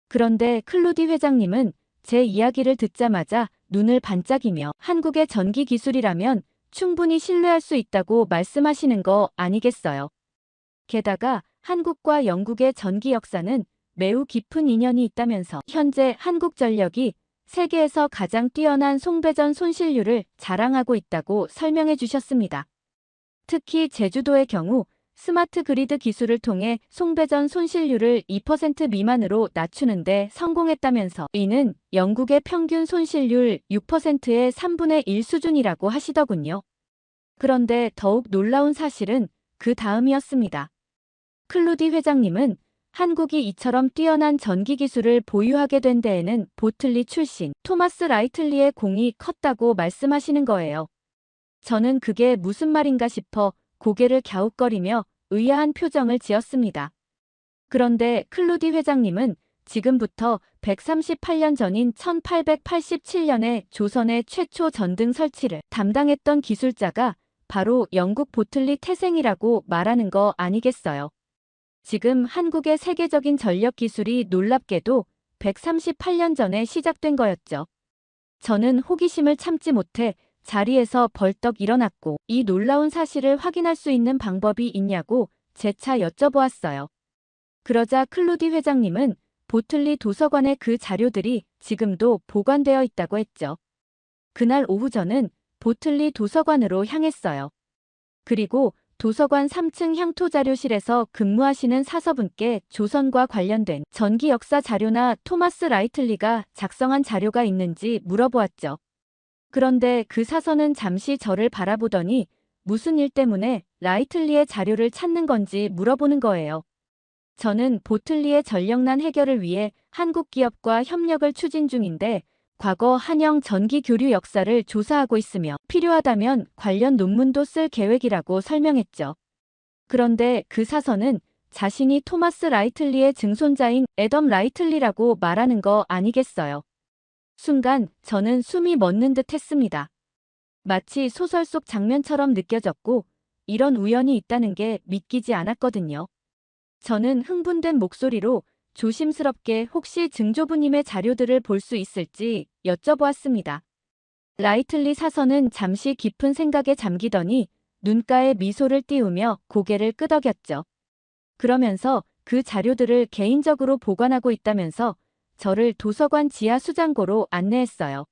그런데 클루디 회장님은 제 이야기를 듣자마자 눈을 반짝이며 한국의 전기 기술이라면 충분히 신뢰할 수 있다고 말씀하시는 거 아니겠어요. 게다가 한국과 영국의 전기 역사는 매우 깊은 인연이 있다면서 현재 한국전력이 세계에서 가장 뛰어난 송배전 손실률을 자랑하고 있다고 설명해 주셨습니다. 특히 제주도의 경우 스마트 그리드 기술을 통해 송배전 손실률을 2% 미만으로 낮추는 데 성공했다면서 이는 영국의 평균 손실률 6%의 3분의 1 수준이라고 하시더군요. 그런데 더욱 놀라운 사실은 그 다음이었습니다. 클루디 회장님은 한국이 이처럼 뛰어난 전기 기술을 보유하게 된 데에는 보틀리 출신 토마스 라이틀리의 공이 컸다고 말씀하시는 거예요. 저는 그게 무슨 말인가 싶어 고개를 갸웃거리며 의아한 표정을 지었습니다. 그런데 클루디 회장님은 지금부터 138년 전인 1887년에 조선의 최초 전등 설치를 담당했던 기술자가 바로 영국 보틀리 태생이라고 말하는 거 아니겠어요? 지금 한국의 세계적인 전력 기술이 놀랍게도 138년 전에 시작된 거였죠. 저는 호기심을 참지 못해 자리에서 벌떡 일어났고 이 놀라운 사실을 확인할 수 있는 방법이 있냐고 재차 여쭤보았어요. 그러자 클루디 회장님은 보틀리 도서관에 그 자료들이 지금도 보관되어 있다고 했죠. 그날 오후 저는 보틀리 도서관으로 향했어요. 그리고 도서관 3층 향토자료실에서 근무하시는 사서분께 조선과 관련된 전기 역사 자료나 토마스 라이틀리가 작성한 자료가 있는지 물어보았죠. 그런데 그 사서는 잠시 저를 바라보더니 무슨 일 때문에 라이틀리의 자료를 찾는 건지 물어보는 거예요. 저는 보틀리의 전력난 해결을 위해 한국 기업과 협력을 추진 중인데 과거 한영 전기 교류 역사를 조사하고 있으며 필요하다면 관련 논문도 쓸 계획이라고 설명했죠. 그런데 그 사서는 자신이 토마스 라이틀리의 증손자인 애덤 라이틀리라고 말하는 거 아니겠어요. 순간 저는 숨이 멎는 듯 했습니다. 마치 소설 속 장면처럼 느껴졌고 이런 우연이 있다는 게 믿기지 않았거든요. 저는 흥분된 목소리로 조심스럽게 혹시 증조부님의 자료들을 볼 수 있을지 여쭤보았습니다. 라이틀리 사서는 잠시 깊은 생각에 잠기더니 눈가에 미소를 띄우며 고개를 끄덕였죠. 그러면서 그 자료들을 개인적으로 보관하고 있다면서 저를 도서관 지하 수장고로 안내했어요.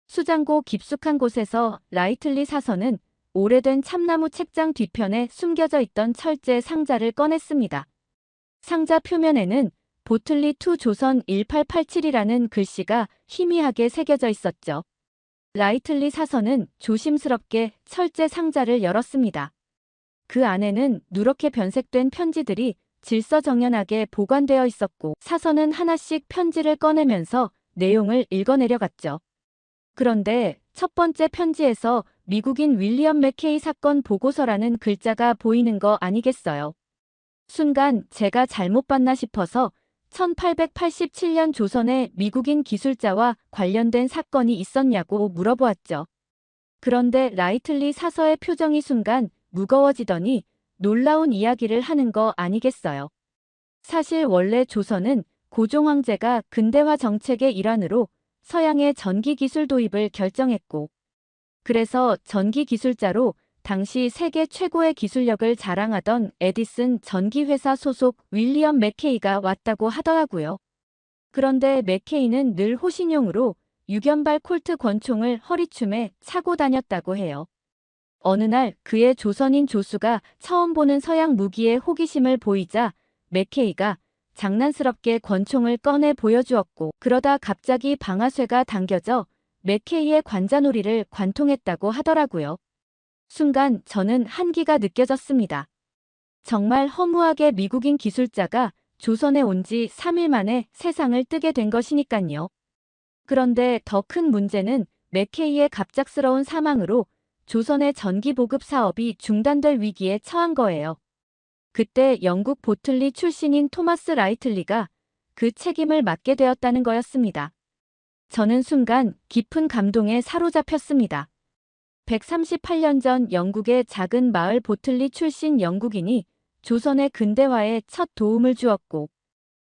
수장고 깊숙한 곳에서 라이틀리 사서는 오래된 참나무 책장 뒤편에 숨겨져 있던 철제 상자를 꺼냈습니다. 상자 표면에는 보틀리 투 조선 1887이라는 글씨가 희미하게 새겨져 있었죠. 라이틀리 사서는 조심스럽게 철제 상자를 열었습니다. 그 안에는 누렇게 변색된 편지들이 질서정연하게 보관되어 있었고 사서는 하나씩 편지를 꺼내면서 내용을 읽어내려갔죠. 그런데 첫 번째 편지에서 미국인 윌리엄 맥케이 사건 보고서라는 글자가 보이는 거 아니겠어요? 순간 제가 잘못 봤나 싶어서 1887년 조선에 미국인 기술자와 관련된 사건이 있었냐고 물어보았죠. 그런데 라이틀리 사서의 표정이 순간 무거워지더니 놀라운 이야기를 하는 거 아니겠어요. 사실 원래 조선은 고종 황제가 근대화 정책의 일환으로 서양의 전기 기술 도입을 결정했고, 그래서 전기 기술자로 당시 세계 최고의 기술력을 자랑하던 에디슨 전기회사 소속 윌리엄 맥케이가 왔다고 하더라고요. 그런데 맥케이는 늘 호신용으로 유견발 콜트 권총을 허리춤에 차고 다녔다고 해요. 어느 날 그의 조선인 조수가 처음 보는 서양 무기에 호기심을 보이자 맥케이가 장난스럽게 권총을 꺼내 보여주었고 그러다 갑자기 방아쇠가 당겨져 맥케이의 관자놀이를 관통했다고 하더라고요. 순간 저는 한기가 느껴졌습니다. 정말 허무하게 미국인 기술자가 조선에 온 지 3일 만에 세상을 뜨게 된 것이니깐요. 그런데 더 큰 문제는 맥케이의 갑작스러운 사망으로 조선의 전기 보급 사업이 중단될 위기에 처한 거예요. 그때 영국 보틀리 출신인 토마스 라이틀리가 그 책임을 맡게 되었다는 거였습니다. 저는 순간 깊은 감동에 사로잡혔습니다. 138년 전 영국의 작은 마을 보틀리 출신 영국인이 조선의 근대화에 첫 도움을 주었고,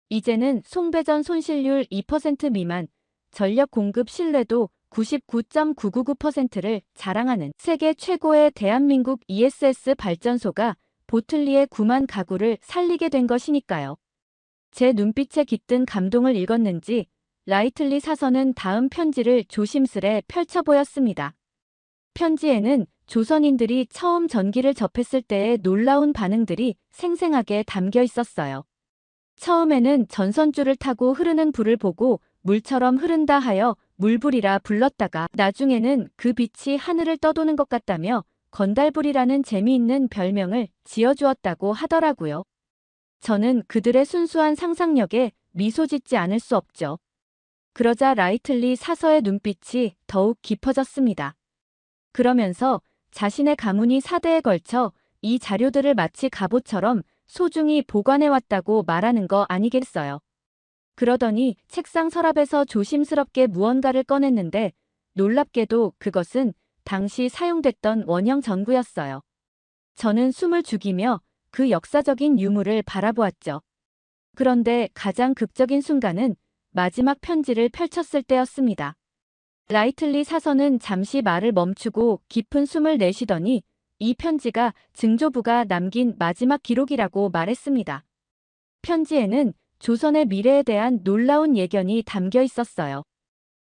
이제는 송배전 손실률 2% 미만, 전력 공급 신뢰도 99.999%를 자랑하는 세계 최고의 대한민국 ESS 발전소가 보틀리의 9만 가구를 살리게 된 것이니까요. 제 눈빛에 깃든 감동을 읽었는지 라이틀리 사서는 다음 편지를 조심스레 펼쳐 보였습니다. 편지에는 조선인들이 처음 전기를 접했을 때의 놀라운 반응들이 생생하게 담겨 있었어요. 처음에는 전선줄을 타고 흐르는 불을 보고 물처럼 흐른다 하여 물불이라 불렀다가 나중에는 그 빛이 하늘을 떠도는 것 같다며 건달불이라는 재미있는 별명을 지어주었다고 하더라고요. 저는 그들의 순수한 상상력에 미소 짓지 않을 수 없죠. 그러자 라이틀리 사서의 눈빛이 더욱 깊어졌습니다. 그러면서 자신의 가문이 4대에 걸쳐 이 자료들을 마치 갑옷처럼 소중히 보관해왔다고 말하는 거 아니겠어요. 그러더니 책상 서랍에서 조심스럽게 무언가를 꺼냈는데 놀랍게도 그것은 당시 사용됐던 원형 전구였어요. 저는 숨을 죽이며 그 역사적인 유물을 바라보았죠. 그런데 가장 극적인 순간은 마지막 편지를 펼쳤을 때였습니다. 라이틀리 사서는 잠시 말을 멈추고 깊은 숨을 내쉬더니 이 편지가 증조부가 남긴 마지막 기록이라고 말했습니다. 편지에는 조선의 미래에 대한 놀라운 예견이 담겨 있었어요.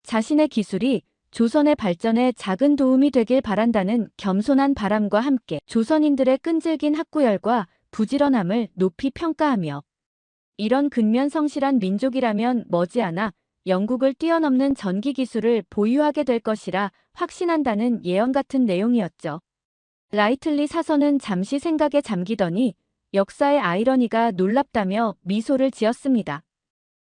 자신의 기술이 조선의 발전에 작은 도움이 되길 바란다는 겸손한 바람과 함께 조선인들의 끈질긴 학구열과 부지런함을 높이 평가하며 이런 근면성실한 민족이라면 머지않아 영국을 뛰어넘는 전기 기술을 보유하게 될 것이라 확신한다는 예언 같은 내용이었죠. 라이틀리 사서는 잠시 생각에 잠기더니 역사의 아이러니가 놀랍다며 미소를 지었습니다.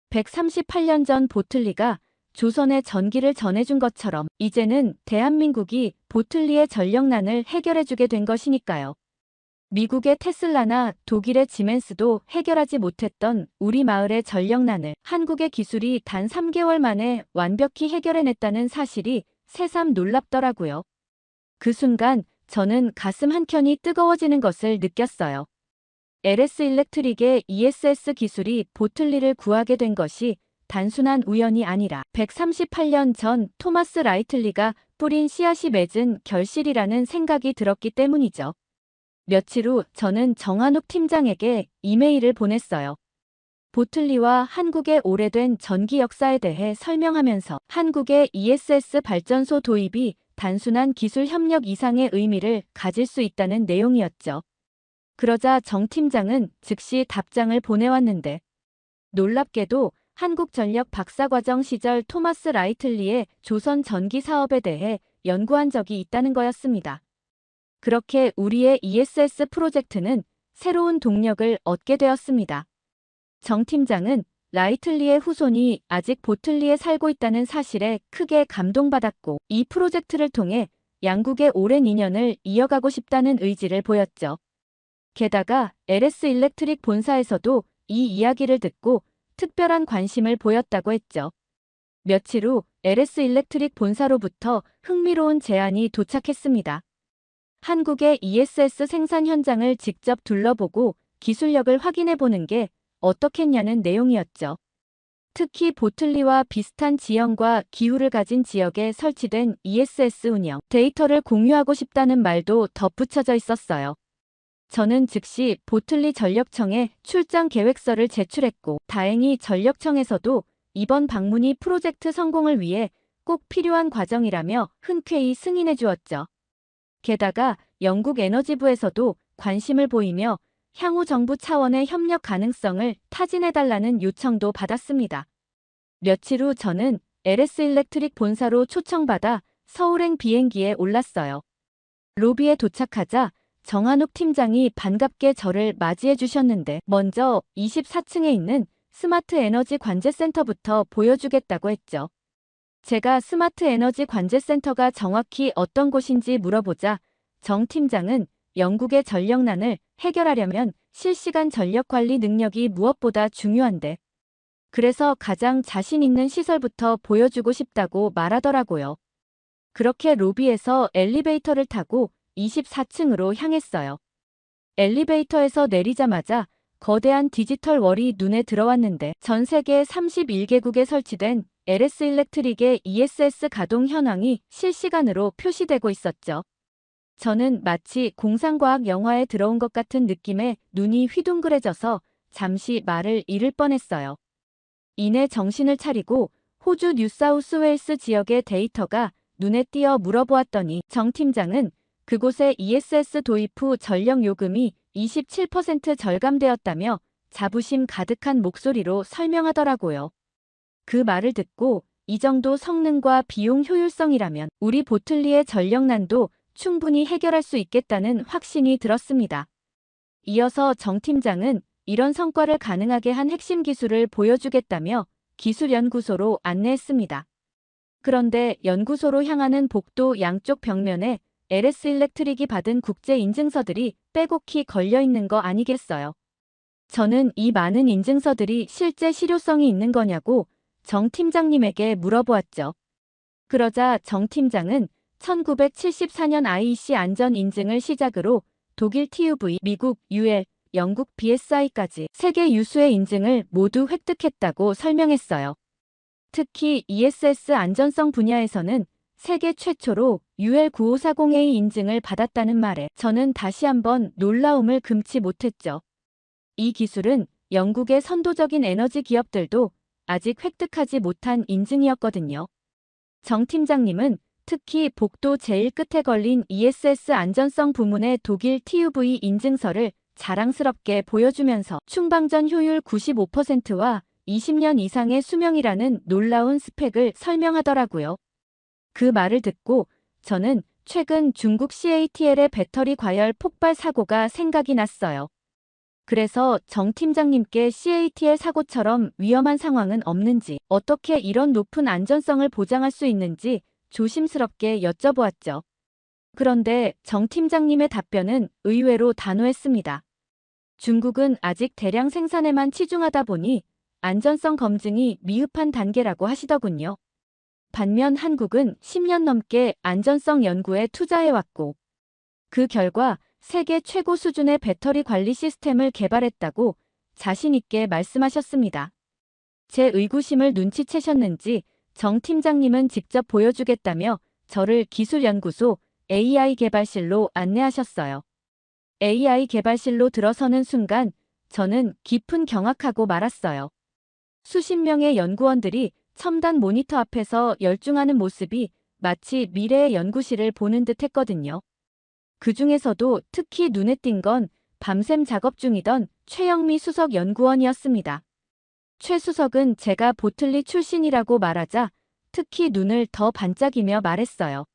138년 전 보틀리가 조선의 전기를 전해준 것처럼 이제는 대한민국이 보틀리의 전력난을 해결해주게 된 것이니까요. 미국의 테슬라나 독일의 지멘스도 해결하지 못했던 우리 마을의 전력난을 한국의 기술이 단 3개월 만에 완벽히 해결해냈다는 사실이 새삼 놀랍더라고요. 그 순간 저는 가슴 한켠이 뜨거워지는 것을 느꼈어요. LS 일렉트릭의 ESS 기술이 보틀리를 구하게 된 것이 단순한 우연이 아니라 138년 전 토마스 라이틀리가 뿌린 씨앗이 맺은 결실이라는 생각이 들었기 때문이죠. 며칠 후 저는 정한욱 팀장에게 이메일을 보냈어요. 보틀리와 한국의 오래된 전기 역사에 대해 설명하면서 한국의 ESS 발전소 도입이 단순한 기술 협력 이상의 의미를 가질 수 있다는 내용이었죠. 그러자 정 팀장은 즉시 답장을 보내왔는데 놀랍게도 한국전력 박사과정 시절 토마스 라이틀리의 조선 전기 사업에 대해 연구한 적이 있다는 거였습니다. 그렇게 우리의 ESS 프로젝트는 새로운 동력을 얻게 되었습니다. 정 팀장은 라이틀리의 후손이 아직 보틀리에 살고 있다는 사실에 크게 감동받았고 이 프로젝트를 통해 양국의 오랜 인연을 이어가고 싶다는 의지를 보였죠. 게다가 LS 일렉트릭 본사에서도 이 이야기를 듣고 특별한 관심을 보였다고 했죠. 며칠 후 LS 일렉트릭 본사로부터 흥미로운 제안이 도착했습니다. 한국의 ESS 생산 현장을 직접 둘러보고 기술력을 확인해보는 게 어떻겠냐는 내용이었죠. 특히 보틀리와 비슷한 지형과 기후를 가진 지역에 설치된 ESS 운영 데이터를 공유하고 싶다는 말도 덧붙여져 있었어요. 저는 즉시 보틀리 전력청에 출장 계획서를 제출했고 다행히 전력청에서도 이번 방문이 프로젝트 성공을 위해 꼭 필요한 과정이라며 흔쾌히 승인해 주었죠. 게다가 영국 에너지부에서도 관심을 보이며 향후 정부 차원의 협력 가능성을 타진해달라는 요청도 받았습니다. 며칠 후 저는 LS 일렉트릭 본사로 초청받아 서울행 비행기에 올랐어요. 로비에 도착하자 정한욱 팀장이 반갑게 저를 맞이해 주셨는데 먼저 24층에 있는 스마트 에너지 관제센터부터 보여주겠다고 했죠. 제가 스마트 에너지 관제센터가 정확히 어떤 곳인지 물어보자 정 팀장은 영국의 전력난을 해결하려면 실시간 전력 관리 능력이 무엇보다 중요한데 그래서 가장 자신 있는 시설부터 보여주고 싶다고 말하더라고요. 그렇게 로비에서 엘리베이터를 타고 24층으로 향했어요. 엘리베이터에서 내리자마자 거대한 디지털 월이 눈에 들어왔는데 전 세계 31개국에 설치된 LS 일렉트릭의 ESS 가동 현황이 실시간으로 표시되고 있었죠. 저는 마치 공상과학 영화에 들어온 것 같은 느낌에 눈이 휘둥그레져서 잠시 말을 잃을 뻔했어요. 이내 정신을 차리고 호주 뉴사우스웨일스 지역의 데이터가 눈에 띄어 물어보았더니 정 팀장은 그곳의 ESS 도입 후 전력 요금이 27% 절감되었다며 자부심 가득한 목소리로 설명하더라고요. 그 말을 듣고 이 정도 성능과 비용 효율성이라면 우리 보틀리의 전력난도 충분히 해결할 수 있겠다는 확신이 들었습니다. 이어서 정 팀장은 이런 성과를 가능하게 한 핵심 기술을 보여주겠다며 기술연구소로 안내했습니다. 그런데 연구소로 향하는 복도 양쪽 벽면에 LS 일렉트릭이 받은 국제 인증서들이 빼곡히 걸려있는 거 아니겠어요? 저는 이 많은 인증서들이 실제 실효성이 있는 거냐고 정 팀장님에게 물어보았죠. 그러자 정 팀장은 1974년 IEC 안전 인증을 시작으로 독일 TÜV, 미국 UL, 영국 BSI까지 세계 유수의 인증을 모두 획득했다고 설명했어요. 특히 ESS 안전성 분야에서는 세계 최초로 UL9540A 인증을 받았다는 말에 저는 다시 한번 놀라움을 금치 못했죠. 이 기술은 영국의 선도적인 에너지 기업들도 아직 획득하지 못한 인증이었거든요. 정 팀장님은 특히 복도 제일 끝에 걸린 ESS 안전성 부문의 독일 TÜV 인증서를 자랑스럽게 보여주면서 충방전 효율 95%와 20년 이상의 수명이라는 놀라운 스펙을 설명하더라고요. 그 말을 듣고 저는 최근 중국 CATL의 배터리 과열 폭발 사고가 생각이 났어요. 그래서 정 팀장님께 CATL 사고처럼 위험한 상황은 없는지, 어떻게 이런 높은 안전성을 보장할 수 있는지 조심스럽게 여쭤보았죠. 그런데 정 팀장님의 답변은 의외로 단호했습니다. 중국은 아직 대량 생산에만 치중하다 보니 안전성 검증이 미흡한 단계라고 하시더군요. 반면 한국은 10년 넘게 안전성 연구에 투자해왔고 그 결과 세계 최고 수준의 배터리 관리 시스템을 개발했다고 자신 있게 말씀하셨습니다. 제 의구심을 눈치채셨는지 정 팀장님은 직접 보여주겠다며 저를 기술연구소 AI 개발실로 안내하셨어요. AI 개발실로 들어서는 순간 저는 깊은 경악하고 말았어요. 수십 명의 연구원들이 첨단 모니터 앞에서 열중하는 모습이 마치 미래의 연구실을 보는 듯 했거든요. 그 중에서도 특히 눈에 띈 건 밤샘 작업 중이던 최영미 수석 연구원이었습니다. 최 수석은 제가 보틀리 출신이라고 말하자 특히 눈을 더 반짝이며 말했어요.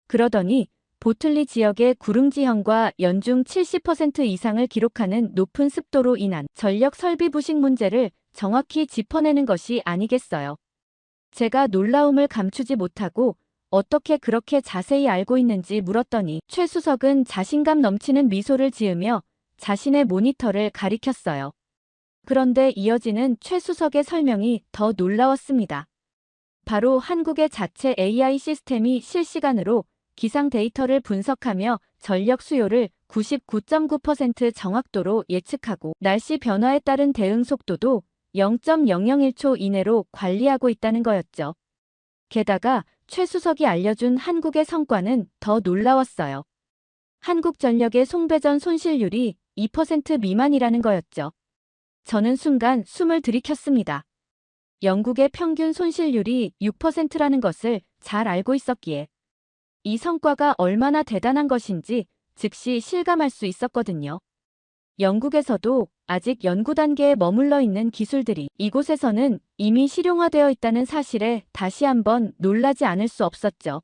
그러더니 보틀리 지역의 구릉지형과 연중 70% 이상을 기록하는 높은 습도로 인한 전력 설비 부식 문제를 정확히 짚어내는 것이 아니겠어요. 제가 놀라움을 감추지 못하고 어떻게 그렇게 자세히 알고 있는지 물었더니 최 수석은 자신감 넘치는 미소를 지으며 자신의 모니터를 가리켰어요. 그런데 이어지는 최 수석의 설명이 더 놀라웠습니다. 바로 한국의 자체 AI 시스템이 실시간으로 기상 데이터를 분석하며 전력 수요를 99.9% 정확도로 예측하고 날씨 변화에 따른 대응 속도도 0.001초 이내로 관리하고 있다는 거였죠. 게다가 최 수석이 알려준 한국의 성과는 더 놀라웠어요. 한국전력의 송배전 손실률이 2% 미만이라는 거였죠. 저는 순간 숨을 들이켰습니다. 영국의 평균 손실률이 6%라는 것을 잘 알고 있었기에 이 성과가 얼마나 대단한 것인지 즉시 실감할 수 있었거든요. 영국에서도 아직 연구 단계에 머물러 있는 기술들이 이곳에서는 이미 실용화되어 있다는 사실에 다시 한번 놀라지 않을 수 없었죠.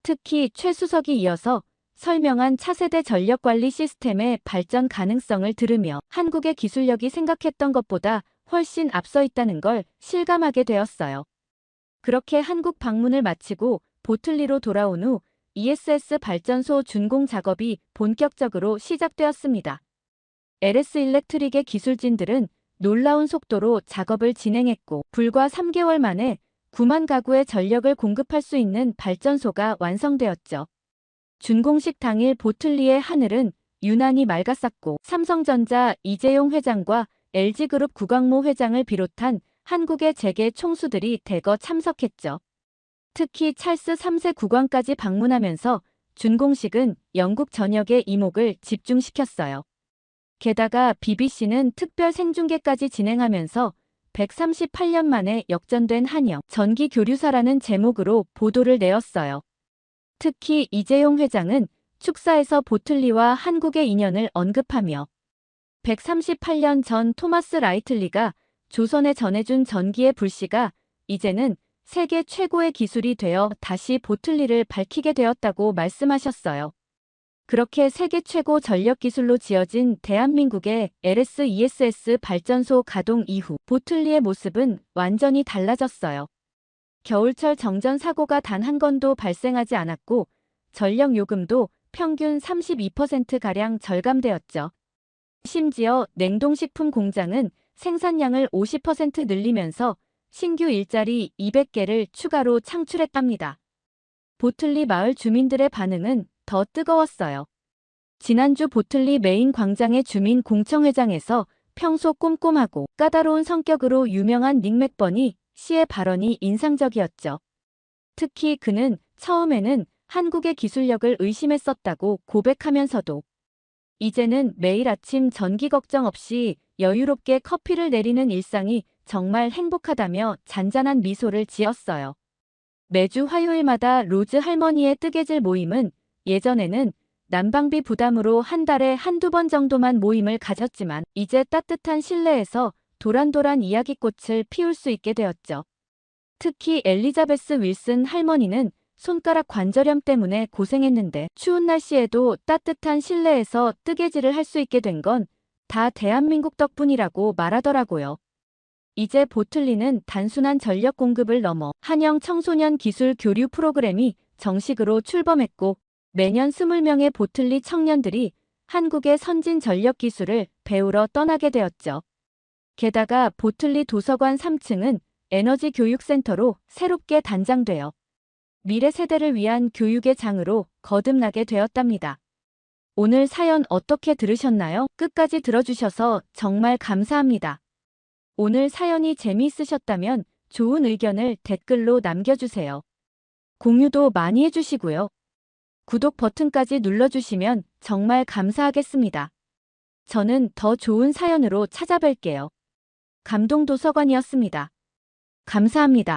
특히 최 수석이 이어서 설명한 차세대 전력관리 시스템의 발전 가능성을 들으며 한국의 기술력이 생각했던 것보다 훨씬 앞서 있다는 걸 실감하게 되었어요. 그렇게 한국 방문을 마치고 보틀리로 돌아온 후 ESS 발전소 준공 작업이 본격적으로 시작되었습니다. LS 일렉트릭의 기술진들은 놀라운 속도로 작업을 진행했고 불과 3개월 만에 9만 가구의 전력을 공급할 수 있는 발전소가 완성되었죠. 준공식 당일 보틀리의 하늘은 유난히 맑았었고 삼성전자 이재용 회장과 LG그룹 구광모 회장을 비롯한 한국의 재계 총수들이 대거 참석했죠. 특히 찰스 3세 국왕까지 방문하면서 준공식은 영국 전역의 이목을 집중시켰어요. 게다가 BBC는 특별 생중계까지 진행하면서 138년 만에 역전된 한영 전기 교류사라는 제목으로 보도를 내었어요. 특히 이재용 회장은 축사에서 보틀리와 한국의 인연을 언급하며 138년 전 토마스 라이틀리가 조선에 전해준 전기의 불씨가 이제는 세계 최고의 기술이 되어 다시 보틀리를 밝히게 되었다고 말씀하셨어요. 그렇게 세계 최고 전력 기술로 지어진 대한민국의 LS ESS 발전소 가동 이후 보틀리의 모습은 완전히 달라졌어요. 겨울철 정전 사고가 단 한 건도 발생하지 않았고 전력 요금도 평균 32%가량 절감되었죠. 심지어 냉동식품 공장은 생산량을 50% 늘리면서 신규 일자리 200개를 추가로 창출했답니다. 보틀리 마을 주민들의 반응은 더 뜨거웠어요. 지난주 보틀리 메인 광장의 주민 공청회장에서 평소 꼼꼼하고 까다로운 성격으로 유명한 닉 맥버니 씨의 발언이 인상적이었죠. 특히 그는 처음에는 한국의 기술력을 의심했었다고 고백하면서도 이제는 매일 아침 전기 걱정 없이 여유롭게 커피를 내리는 일상이 정말 행복하다며 잔잔한 미소를 지었어요. 매주 화요일마다 로즈 할머니의 뜨개질 모임은 예전에는 난방비 부담으로 한 달에 한두 번 정도만 모임을 가졌지만 이제 따뜻한 실내에서 도란도란 이야기꽃을 피울 수 있게 되었죠. 특히 엘리자베스 윌슨 할머니는 손가락 관절염 때문에 고생했는데 추운 날씨에도 따뜻한 실내에서 뜨개질을 할 수 있게 된 건 다 대한민국 덕분이라고 말하더라고요. 이제 보틀리는 단순한 전력 공급을 넘어 한영 청소년 기술 교류 프로그램이 정식으로 출범했고 매년 20명의 보틀리 청년들이 한국의 선진 전력 기술을 배우러 떠나게 되었죠. 게다가 보틀리 도서관 3층은 에너지 교육센터로 새롭게 단장되어 미래 세대를 위한 교육의 장으로 거듭나게 되었답니다. 오늘 사연 어떻게 들으셨나요? 끝까지 들어주셔서 정말 감사합니다. 오늘 사연이 재미있으셨다면 좋은 의견을 댓글로 남겨주세요. 공유도 많이 해주시고요. 구독 버튼까지 눌러주시면 정말 감사하겠습니다. 저는 더 좋은 사연으로 찾아뵐게요. 감동도서관이었습니다. 감사합니다.